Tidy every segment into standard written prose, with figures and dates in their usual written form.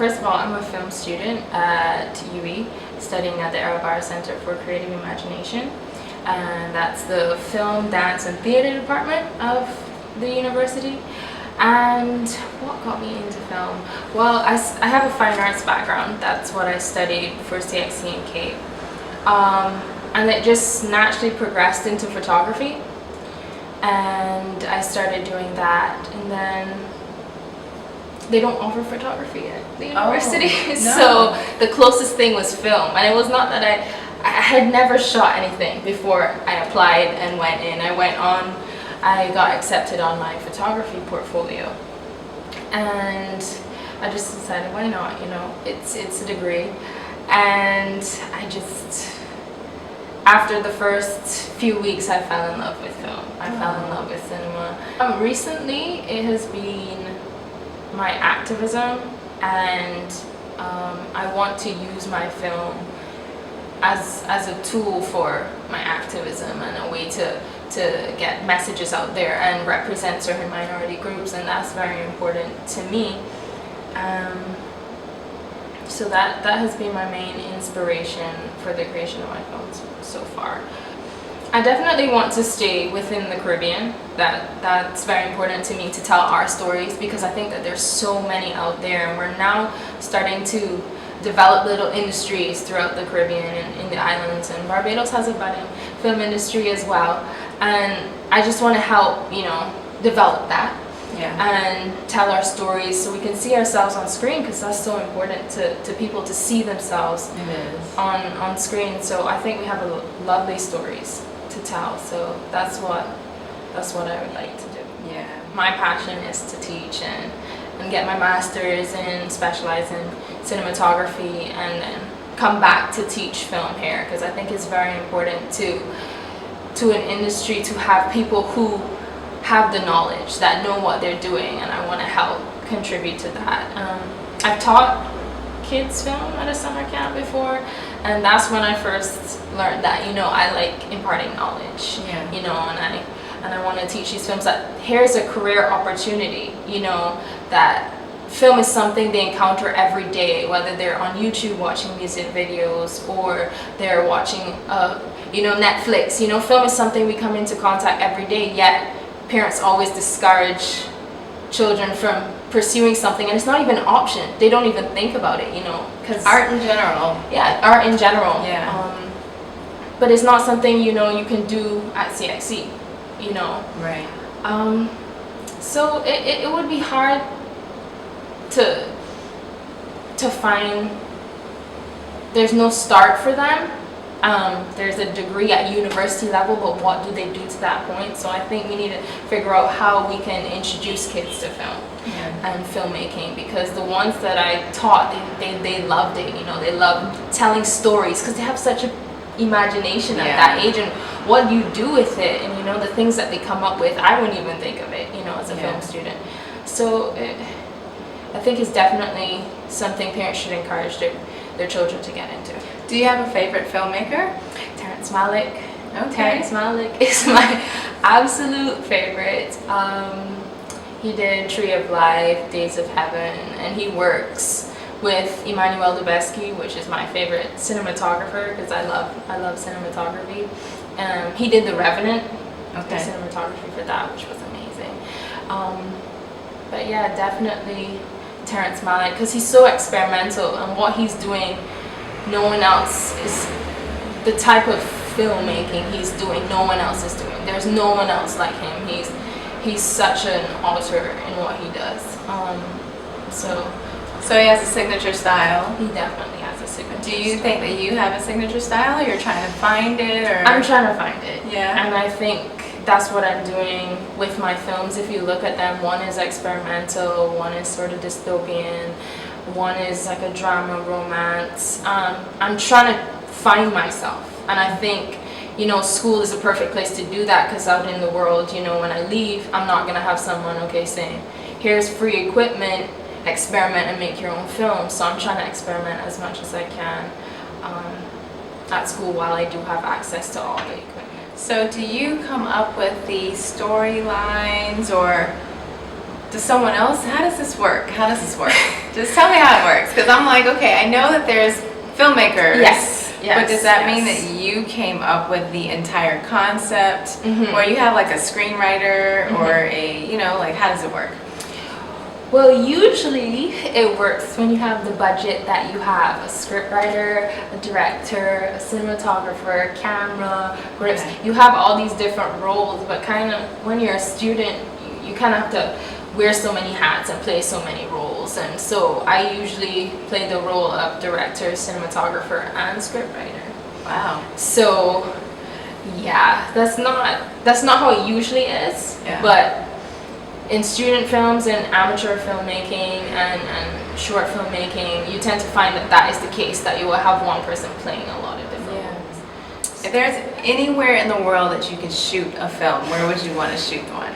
first of all, I'm a film student at UE, studying at the Arabara Center for Creative Imagination, and that's the film, dance, and theater department of the university. And what got me into film? Well, I have a fine arts background. That's what I studied for CXC in Cape. And it just naturally progressed into photography. And I started doing that. And then they don't offer photography at the university. No. So the closest thing was film. And it was not that I had never shot anything before I applied and went in. I got accepted on my photography portfolio, and I just decided, why not? You know, it's a degree, and after the first few weeks, I fell in love with film. I fell in love with cinema. Recently, it has been my activism, and I want to use my film as a tool for my activism and a way to get messages out there and represent certain minority groups, and that's very important to me. So that has been my main inspiration for the creation of my films so far. I definitely want to stay within the Caribbean. That's very important to me, to tell our stories, because I think that there's so many out there, and we're now starting to develop little industries throughout the Caribbean and in the islands, and Barbados has a budding film industry as well, and I just want to help, you know, develop that and tell our stories so we can see ourselves on screen, because that's so important to people, to see themselves on screen. So I think we have lovely stories to tell, so that's what I would like to do. Yeah. My passion is to teach and get my master's and specialize in cinematography, and then come back to teach film here, because I think it's very important to an industry to have people who have the knowledge, that know what they're doing, and I want to help contribute to that. I've taught kids film at a summer camp before, and that's when I first learned that, you know, I like imparting knowledge, you know, and I want to teach these films that here's a career opportunity, you know, that film is something they encounter every day, whether they're on YouTube watching music videos or they're watching, you know, Netflix. You know, film is something we come into contact every day, yet parents always discourage children from pursuing something, and it's not even an option. They don't even think about it, you know, because art in general. Yeah, art in general. Yeah. But it's not something, you know, you can do at CXC, you know. Right. So it would be hard to find. There's no start for them. There's a degree at university level, but what do they do to that point? So I think we need to figure out how we can introduce kids to film and filmmaking, because the ones that I taught, they loved it, you know, they loved telling stories, because they have such an imagination at that age, and what you do with it, and you know, the things that they come up with, I wouldn't even think of it, you know, as a film student. So I think it's definitely something parents should encourage their children to get into. Do you have a favorite filmmaker? Terrence Malick. Okay. Terrence Malick is my absolute favorite. He did Tree of Life, Days of Heaven, and he works with Emmanuel Lubezki, which is my favorite cinematographer, because I love cinematography. He did The Revenant, the cinematography for that, which was amazing. But yeah, definitely Terrence Malick, because he's so experimental, and what he's doing, no one else is, the type of filmmaking he's doing, no one else is doing. There's no one else like him. He's such an author in what he does. So he has a signature style. He definitely has a signature style. Do you style. think that you have a signature style, or you're trying to find it? Or? I'm trying to find it. Yeah. And I think that's what I'm doing with my films. If you look at them, one is experimental, one is sort of dystopian, one is like a drama, romance. I'm trying to find myself, and I think, you know, school is a perfect place to do that, because out in the world, you know, when I leave, I'm not gonna have someone, saying, here's free equipment, experiment and make your own film. So I'm trying to experiment as much as I can at school, while I do have access to all the equipment. So do you come up with the storylines, or does someone else? How does this work? Just tell me how it works, because I'm like, okay, I know that there's filmmakers. Yes. But does that mean that you came up with the entire concept, or you have like a screenwriter, or a, you know, like how does it work? Well, usually it works when you have the budget that you have: a scriptwriter, a director, a cinematographer, camera, grips. Okay. You have all these different roles, but kind of when you're a student, you kind of have to wear so many hats and play so many roles. And so I usually play the role of director, cinematographer, and scriptwriter. Wow. So yeah, that's not how it usually is. Yeah. But in student films and amateur filmmaking and short filmmaking, you tend to find that that is the case, that you will have one person playing a lot of different roles. If there's anywhere in the world that you could shoot a film, where would you want to shoot one?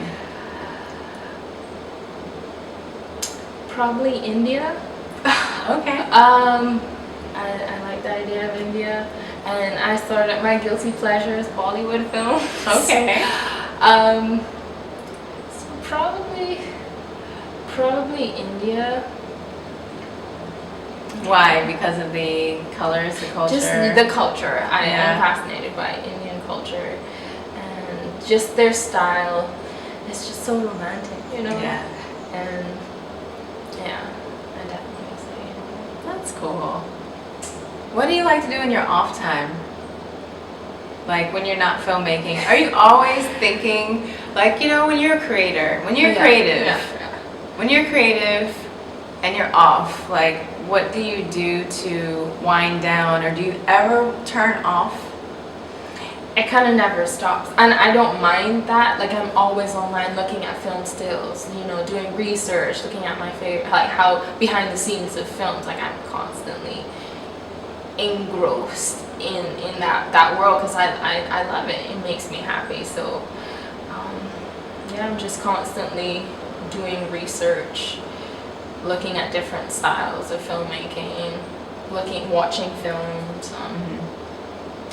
Probably India. Okay. I like the idea of India, and I started my guilty pleasures Bollywood films. Okay. So probably India. Why? Because of the colors, the culture? Just the culture. I Yeah. am fascinated by Indian culture, and just their style. It's just so romantic, you know. Yeah. And yeah, I definitely say India. That's cool. What do you like to do in your off time? Like when you're not filmmaking? Are you always thinking, like, you know, when you're a creator, when you're creative, when you're creative and you're off, like, what do you do to wind down, or do you ever turn off? It kind of never stops, and I don't mind that. Like, I'm always online looking at film stills, you know, doing research, looking at my favorite, like how behind the scenes of films. Like, I'm constantly engrossed in that world, because I love it. It makes me happy. So yeah, I'm just constantly doing research, looking at different styles of filmmaking, watching films.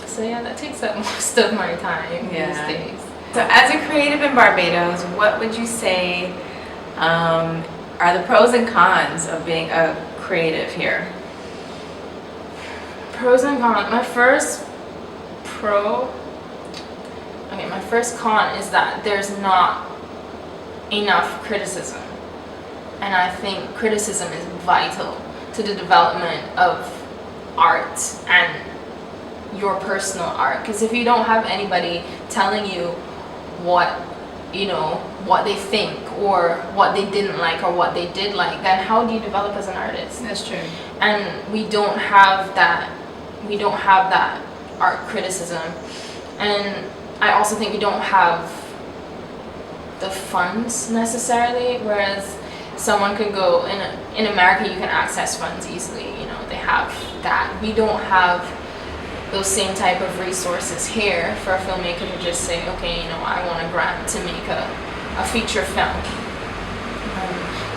So yeah, that takes up most of my time these days. So as a creative in Barbados, what would you say are the pros and cons of being a creative here? Pros and cons. My first con is that there's not enough criticism. And I think criticism is vital to the development of art and your personal art. Because if you don't have anybody telling you what they think, or what they didn't like, or what they did like, then how do you develop as an artist? That's true. And we don't have that art criticism. And I also think we don't have the funds necessarily, whereas someone could go in America, you can access funds easily, you know, they have that. We don't have those same type of resources here for a filmmaker to just say, okay, you know, I want a grant to make a feature film.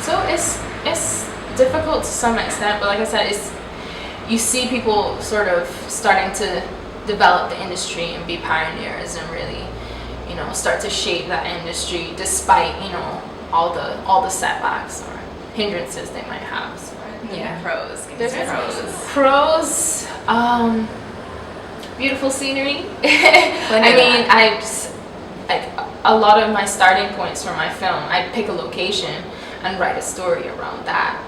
So it's difficult to some extent, but like I said, you see people sort of starting to develop the industry and be pioneers and really, you know, start to shape that industry despite, you know, all the setbacks or hindrances they might have. So, yeah. Pros. There's pros. Beautiful scenery. I mean, I just, like, a lot of my starting points for my film, I pick a location and write a story around that.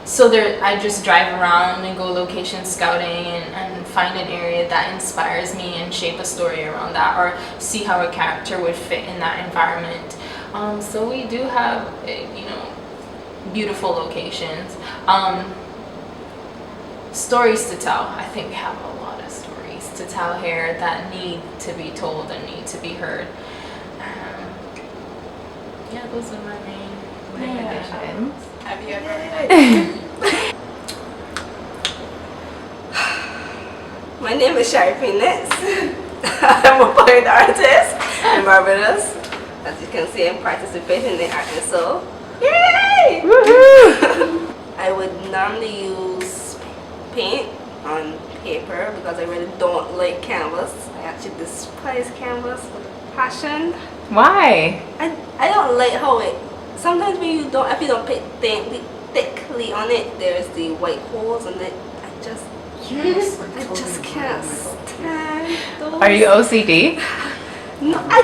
So I just drive around and go location scouting and find an area that inspires me and shape a story around that, or see how a character would fit in that environment. So we do have, you know, beautiful locations. Stories to tell. I think we have a lot of stories to tell here that need to be told and need to be heard. Yeah, those are my main additions. Have you ever My name is Shari Phoenix. I'm a poet artist in Barbados. As you can see, I'm participating in the Art and Soul. Yay! Woohoo! I would normally use paint on paper because I really don't like canvas. I actually despise canvas with passion. Why? I don't like how it. Sometimes when if you don't paint thick lightly on it, there's the white holes in it. I just can't stand those. Are you OCD? No, I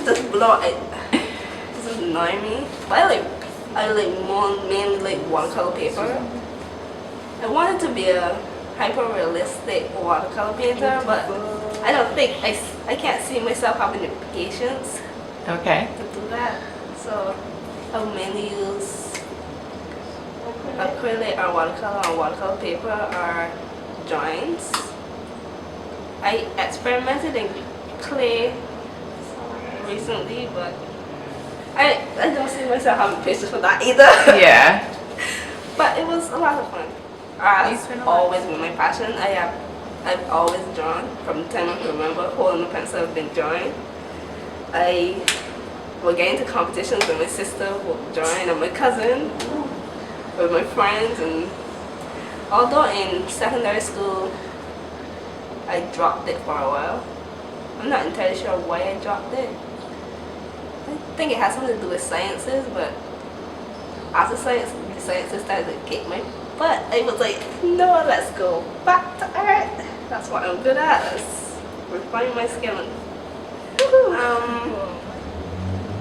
just blow it. It just annoy me. But I like more mainly like watercolor paper. I wanted to be a hyper realistic watercolor painter, but I don't think I can't see myself having the patience Okay. to do that. So I mainly use acrylic or watercolor paper or drawings. I experimented in clay recently, but I don't see myself having patience for that either. Yeah. But it was a lot of fun. Art's always been my passion. I've always drawn from the time I can remember. Holding a pencil, I've been drawing. I would get into competitions with my sister, drawing, and my cousin, with my friends. And although in secondary school, I dropped it for a while. I'm not entirely sure why I dropped it. I think it has something to do with sciences, but after sciences started to kick my butt. I was like, no, let's go back to art. That's what I'm good at. Let's refine my skill.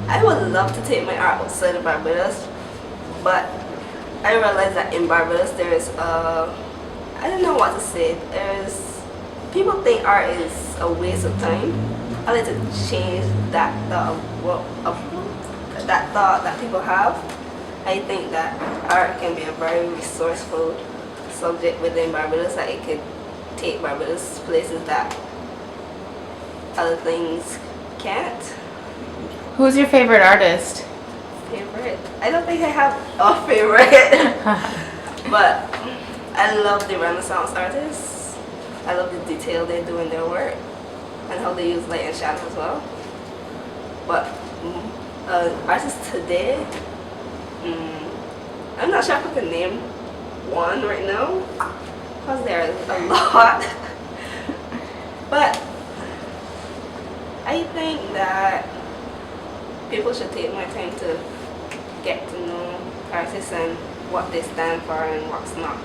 I would love to take my art outside of Barbados, but I realized that in Barbados there is I don't know what to say. People think art is a waste of time. I like to change that thought that people have. I think that art can be a very resourceful subject within Barbados, that it could take Barbados places that other things can't. Who's your favorite artist? Favorite? I don't think I have a favorite. But I love the Renaissance artists. I love the detail they do in their work and how they use light and shadow as well. But artists today, I'm not sure if I can name one right now because there's a lot. But I think that people should take more time to get to know artists and what they stand for and what's not.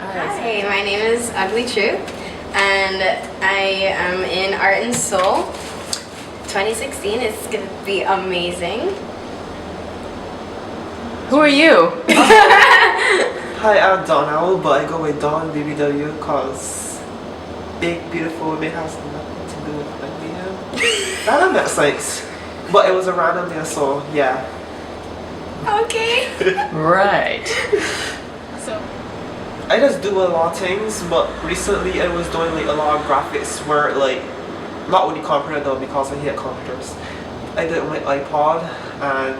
Hi, my name is Ugly True, and I am in Art and Soul. 2016 is going to be amazing. Who are you? Hi, I'm Donbbw, but I go with Don BBW because big, beautiful women has nothing to do with me. That don't make sense. But it was a random day, so yeah. Okay. Right. So I just do a lot of things, but recently I was doing like a lot of graphics where like, not with the computer though because I hate computers. I did it on my iPod, and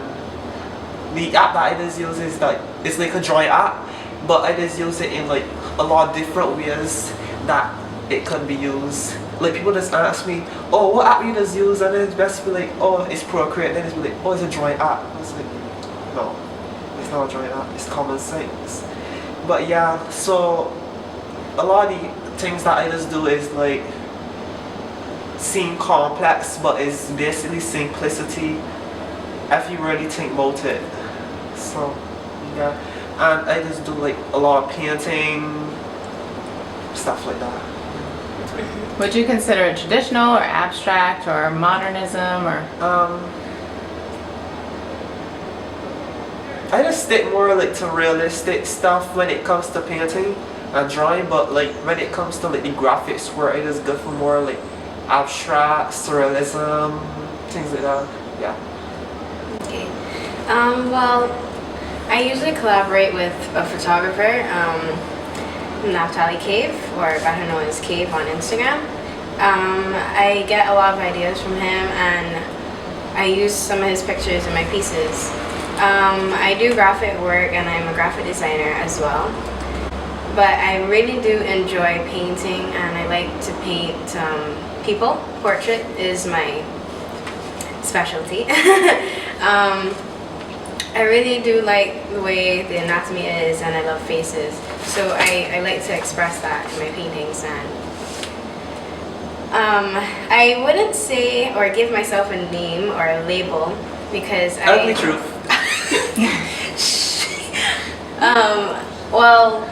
the app that I just use is like, it's like a drawing app, but I just use it in like a lot of different ways that it can be used. Like people just ask me, oh, what app you just use? And then it's best to be like, oh, it's Procreate. Then it's be like, oh, it's a drawing app. And it's like, no, it's not a drawing app, it's common sense. But yeah, so a lot of the things that I just do is like seem complex, but it's basically simplicity if you really think about it. So yeah, and I just do like a lot of painting, stuff like that. Would you consider it traditional or abstract or modernism or? I just stick more like to realistic stuff when it comes to painting and drawing, but like when it comes to like the graphics, where I just go for more like abstract, surrealism, things like that. Yeah. Okay. Well, I usually collaborate with a photographer, Naftali Cave, or better known as Cave on Instagram. I get a lot of ideas from him, and I use some of his pictures in my pieces. I do graphic work, and I'm a graphic designer as well. But I really do enjoy painting, and I like to paint people. Portrait is my specialty. I really do like the way the anatomy is, and I love faces. So I like to express that in my paintings. And I wouldn't say or give myself a name or a label because Ugly Truth. Well,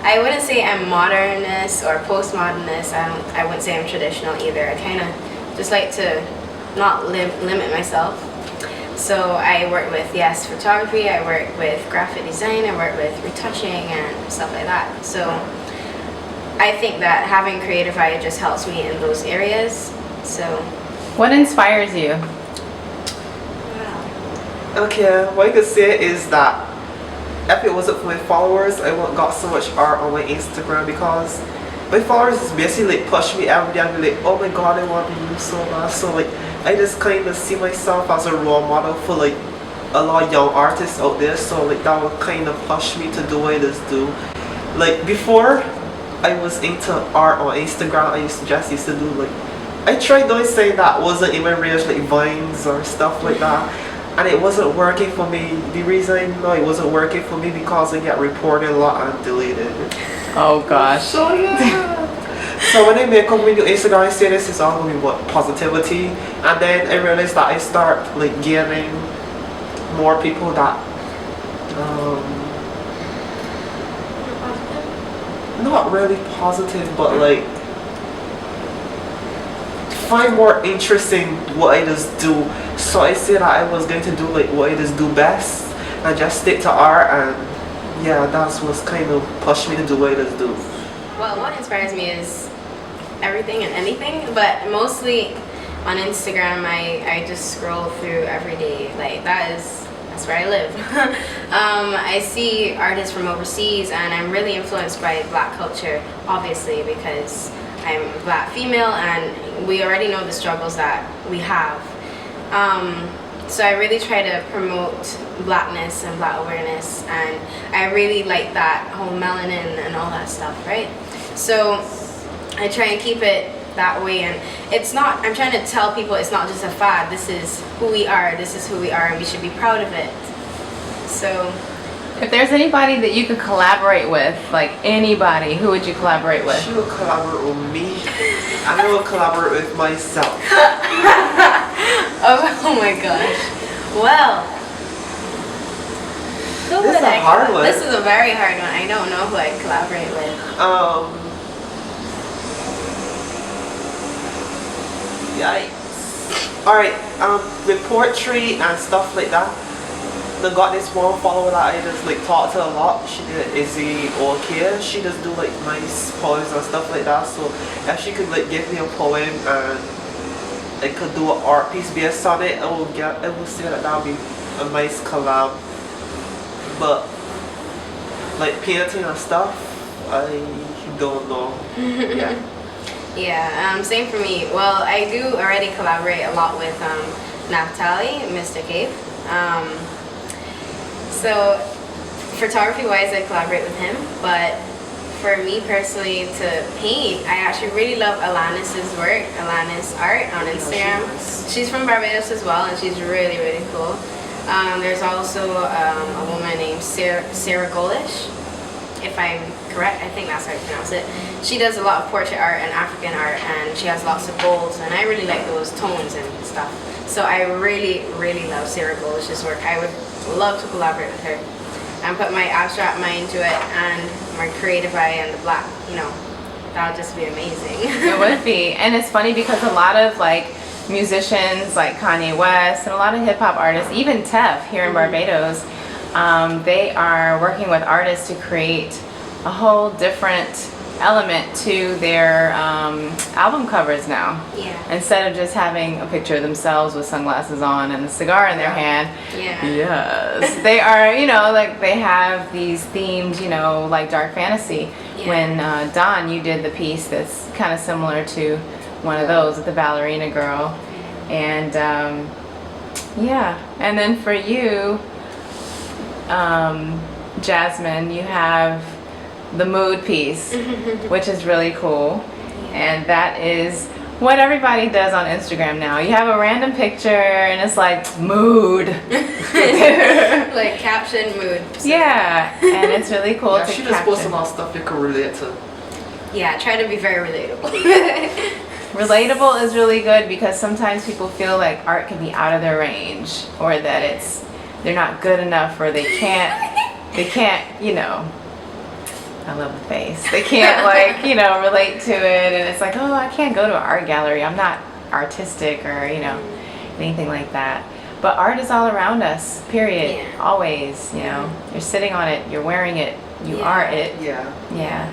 I wouldn't say I'm modernist or postmodernist. I wouldn't say I'm traditional either. I kind of just like to not limit myself. So I work with, yes, photography, I work with graphic design, I work with retouching and stuff like that. So I think that having creative eye just helps me in those areas. So What inspires you? Okay, what I could say is that if it wasn't for my followers, I wouldn't got so much art on my Instagram, because my followers is basically like push me every day and be like, oh my god, I want to be you so much. So like I just kind of see myself as a role model for like a lot of young artists out there. So like that would kind of push me to do what I just do. Like before I was into art on Instagram, I used to do like, I tried doing something that wasn't in my range, like vines or stuff like that. And it wasn't working for me. The reason I know it wasn't working for me because I get reported a lot and deleted. Oh gosh. So yeah. So when I make a new Instagram, I say this is all going to be what, positivity. And then I realized that I start like gaining more people that not really positive, but like find more interesting what I just do. So I said that I was going to do like what I just do best and just stick to art, and yeah, that's what's kind of pushed me to do what I just do. well, what inspires me is everything and anything, but mostly on Instagram, I just scroll through every day. Like that's where I live. I see artists from overseas, and I'm really influenced by Black culture, obviously, because I'm a Black female, and we already know the struggles that we have. So I really try to promote Blackness and Black awareness, and I really like that whole melanin and all that stuff, right? So I try and keep it that way, and it's not, I'm trying to tell people it's not just a fad. This is who we are, and we should be proud of it. So If there's anybody that you could collaborate with, like anybody, who would you collaborate with? She will collaborate with me, and I will collaborate with myself. oh my gosh. Well, who This would is a hard one. This is a very hard one. I don't know who I'd collaborate with. Yikes. Alright, with poetry and stuff like that, I got this one follower that I just like talk to a lot. She did Izzy OK. She just do like nice poems and stuff like that. So if she could like give me a poem and I could do an art piece based on it, I will say that that would be a nice collab. But like painting and stuff, I don't know. Yeah. Yeah, same for me. Well, I do already collaborate a lot with Naftali, Mr. Cave. So photography-wise, I collaborate with him, but for me personally to paint, I actually really love Alanis's work, Alanis art on Instagram. She's from Barbados as well, and she's really, really cool. There's also a woman named Sarah Golish, if I'm correct, I think that's how you pronounce it. She does a lot of portrait art and African art, and she has lots of golds, and I really like those tones and stuff. So I really, really love Sarah Golish's work. I would love to collaborate with her and put my abstract mind to it and my creative eye and the Black, that would just be amazing. It would be. And it's funny because a lot of like musicians like Kanye West and a lot of hip hop artists, even Tef here in Barbados, they are working with artists to create a whole different element to their album covers now. Yeah. Instead of just having a picture of themselves with sunglasses on and a cigar in their hand. Yeah. Yes. They are, like they have these themed, like dark fantasy. Yeah. When Don, you did the piece that's kind of similar to one of those with the ballerina girl. And yeah. And then for you, Jasmine, you have the mood piece, which is really cool. And that is what everybody does on Instagram now. You have a random picture and it's like mood. Like caption mood. Yeah, and it's really cool Yeah, to she just posts a caption. lot of stuff you can relate to. Yeah, try to be very relatable. Relatable is really good because sometimes people feel like art can be out of their range or that it's they're not good enough, or they can't, you know, I love the face. They can't like, you know, relate to it, and it's like, oh, I can't go to an art gallery. I'm not artistic or, you know, anything like that. But art is all around us, period. Yeah. Always, you know. You're sitting on it, you're wearing it, you are it. Yeah. Yeah.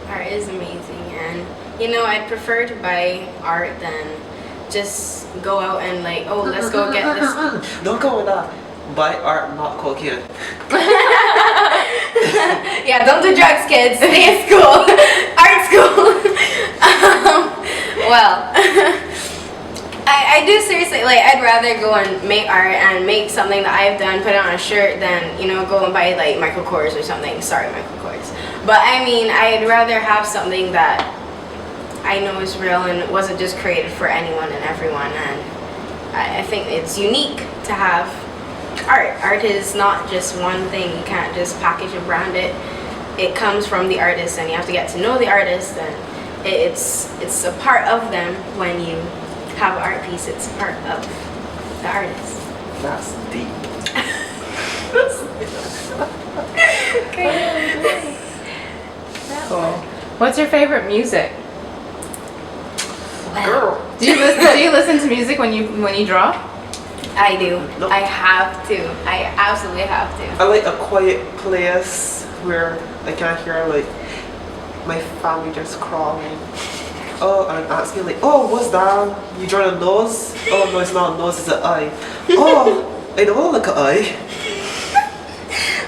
Art is amazing, and you know, I'd prefer to buy art than just go out and like, oh, let's go get this. Don't go with that. Buy art, not cocaine. Yeah, don't do drugs, kids. Stay in school. Art school. Well, I do seriously, like, I'd rather go and make art and make something that I've done, put it on a shirt, than, you know, go and buy, like, Michael Kors or something. Sorry, Michael Kors. But, I mean, I'd rather have something that I know is real and wasn't just created for anyone and everyone. And I think it's unique to have art. Art is not just one thing. You can't just package and brand it. It comes from the artist, and you have to get to know the artist, and it's a part of them. When you have an art piece, it's a part of the artist. That's deep. Cool. What's your favorite music? Girl. Do you listen to music when you draw? I do. Nope. I have to. I absolutely have to. I like a quiet place where I can't hear like my family just crawling. Oh, and I'm asking like, oh, what's that? You draw a nose? Oh, no, it's not a nose, it's an eye. Oh, I don't want to look at eye.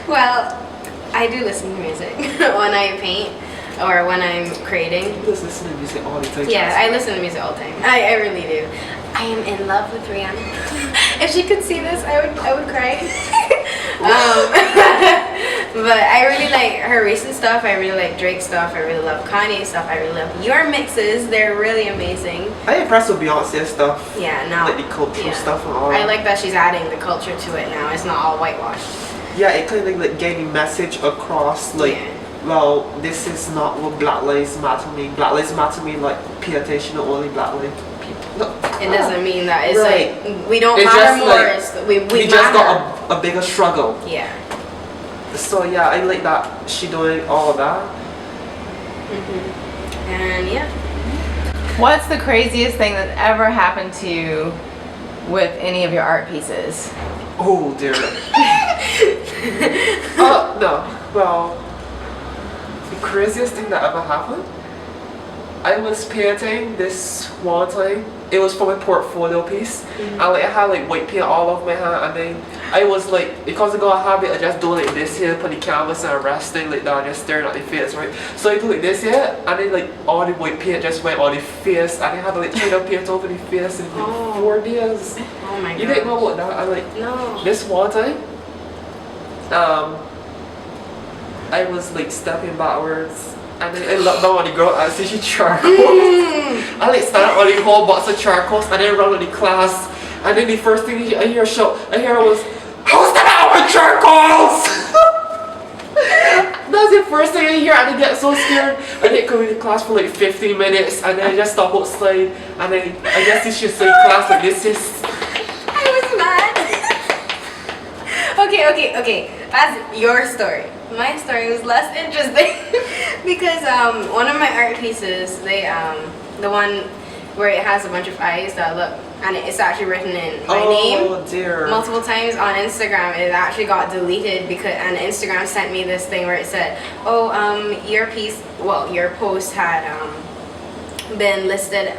Well, I do listen to music when I paint or when I'm creating. You just listen to music all the time. Yeah, I listen to music all the time. I really do. I am in love with Rihanna. If she could see this, I would cry. But I really like her recent stuff. I really like Drake stuff. I really love Kanye stuff. I really love your mixes. They're really amazing. I'm impressed with Beyonce stuff. Yeah, now. Like the cultural stuff and all. I like that she's adding the culture to it now. It's not all whitewashed. Yeah, it kind of like getting message across like, well, this is not what Black Lives Matter mean. Black Lives Matter mean like pay attention to only Black lives people. No. It doesn't mean that. It's Right. like we don't It's matter just more. like, It's, we just matter. got a bigger struggle. Yeah. So yeah, I like that she doing all of that. And yeah. What's the craziest thing that ever happened to you with any of your art pieces? Oh dear. Oh no. Well, the craziest thing that ever happened. I was painting this one time. It was for my portfolio piece, and like I had like white paint all over my hand, and then I was like, because I got a habit of just doing like this here, put the canvas and resting like that, just staring at the face, right? So I do like this here, and then like all the white paint just went on the face, and I had to like try to paint over the face in like 4 days. Oh my god. You didn't know about that? I like No. this one time. I was like stepping backwards. And then I looked down on the girl and see she charcoal. I like stand up on the whole box of charcoals and then run to the class. And then the first thing I hear was, "Who's the hell with charcoals?" That's the first thing I hear, and I get so scared. I didn't come into class for like 15 minutes, and then I just stop outside, and then I guess you should say class like this is. I was mad. Okay. That's your story. My story was less interesting because one of my art pieces, the one where it has a bunch of eyes that look, and it's actually written in my name dear. multiple times on Instagram. It actually got deleted and Instagram sent me this thing where it said, "Oh, your post had been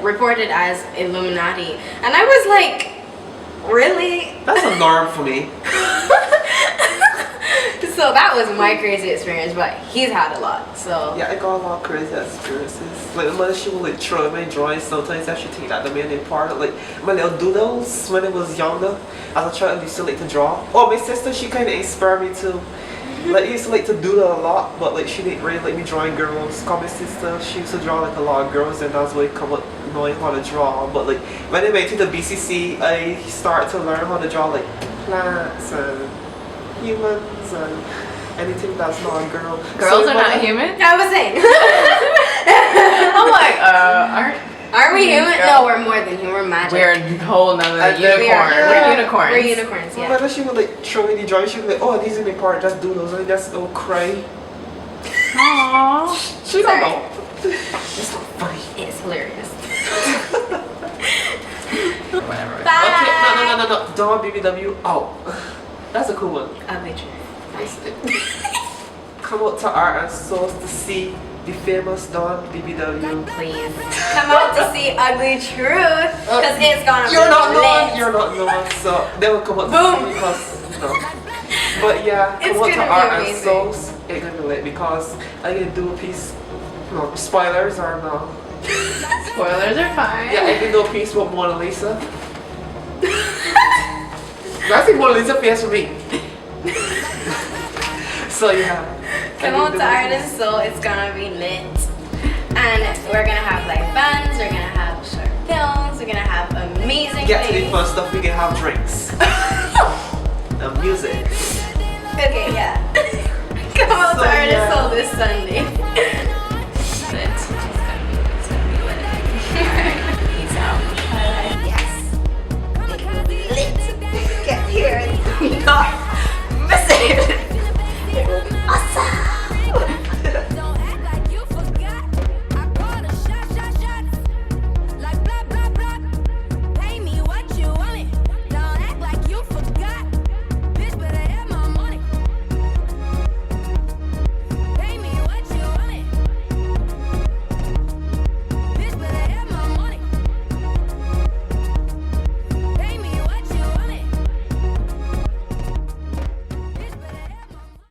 reported as Illuminati," and I was like, really? That's a norm for me. So that was my crazy experience, but he's had a lot, so. Yeah, I got a lot of crazy experiences. Like my mother, she would like throw my drawings sometimes if she think that the main part. Like my little doodles when I was younger, as a child, I used to like to draw. Oh, my sister, she kind of inspired me too. Like I used to like to doodle a lot, but like she didn't really like me drawing girls. Cause my sister, she used to draw like a lot of girls, and that's why I come up knowing how to draw. But like when I went to the BCC, I started to learn how to draw like plants and humans and anything that's not a girl. Girls are not human? I was saying. I'm like, aren't Are we human? No, we're more than human. We're magic. We're a whole nother unicorn. We are. We're unicorns. We're unicorns, No yeah. matter she would like show me the drawing, she would be like, oh, these are my part, just do those, and just go cry. Aww. She don't Sorry. know. It's not funny. It's hilarious. Whatever. Bye. Okay, no. Donbbw BBW out. That's a cool one. Ugly truth. Come out to Art and Souls to see the famous Donbbw BBW. Please. Come out to see Ugly Truth. Because it's gonna You're be not lit. known. You're not known. So they will come out to Boom. see me because no. But yeah, It's come out to gonna be Art and amazing. Souls. It's gonna be lit because I'm gonna do a piece. No, spoilers or no. Spoilers are fine. Yeah, I can do a piece with Mona Lisa. That's the Mona Lisa face for me. So yeah. Come out to Art and Soul. It's gonna be lit. And we're gonna have live bands. We're gonna have short films. We're gonna have amazing Get to the things. fun stuff. We can have drinks and music. Okay, yeah.